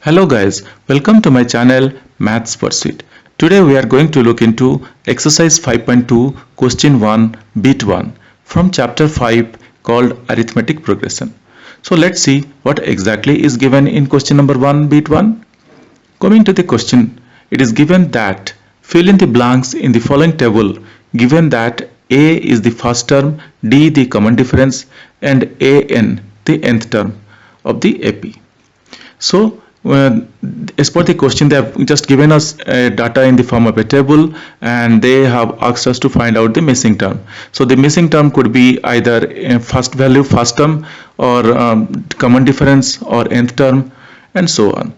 Hello guys, welcome to my channel Maths Pursuit. Today we are going to look into exercise 5.2 question 1 bit 1 from chapter 5 called arithmetic progression. So let's see what exactly is given in question number 1 bit 1. Coming to the question, it is given that fill in the blanks in the following table given that A is the first term, D the common difference and AN the nth term of the AP. So as per the question, they have just given us data in the form of a table and they have asked us to find out the missing term. So the missing term could be either first value, first term, or common difference or nth term and so on.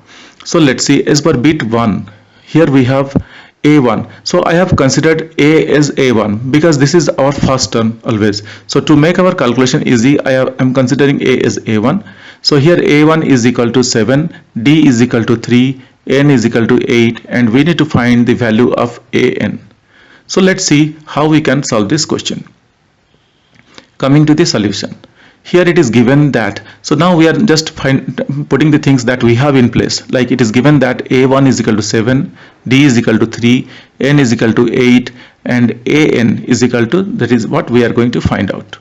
So let's see, as per bit 1, here we have A1. So I have considered A as A1 because this is our first term always. So to make our calculation easy, I am considering A as A1. So here A1 is equal to 7, D is equal to 3, N is equal to 8 and we need to find the value of AN. So let's see how we can solve this question. Coming to the solution. Here it is given that, so now we are just putting the things that we have in place. Like it is given that A1 is equal to 7, D is equal to 3, N is equal to 8 and AN is equal to, that is what we are going to find out.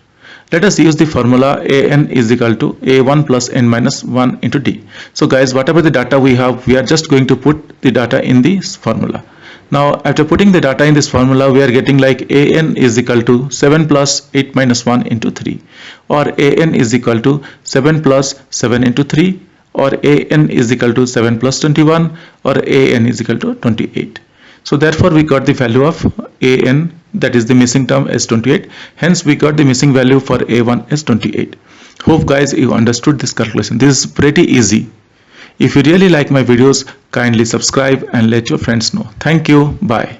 Let us use the formula AN is equal to A1 plus N minus 1 into D. So guys, whatever the data we have, we are just going to put the data in this formula. Now after putting the data in this formula, we are getting like AN is equal to 7 plus 8 minus 1 into 3, or AN is equal to 7 plus 7 into 3, or AN is equal to 7 plus 21, or AN is equal to 28. So therefore we got the value of AN, that is the missing term, as 28. Hence we got the missing value for A1 as 28. Hope guys you understood this calculation. This is pretty easy. If you really like my videos, kindly subscribe and let your friends know. Thank you. Bye.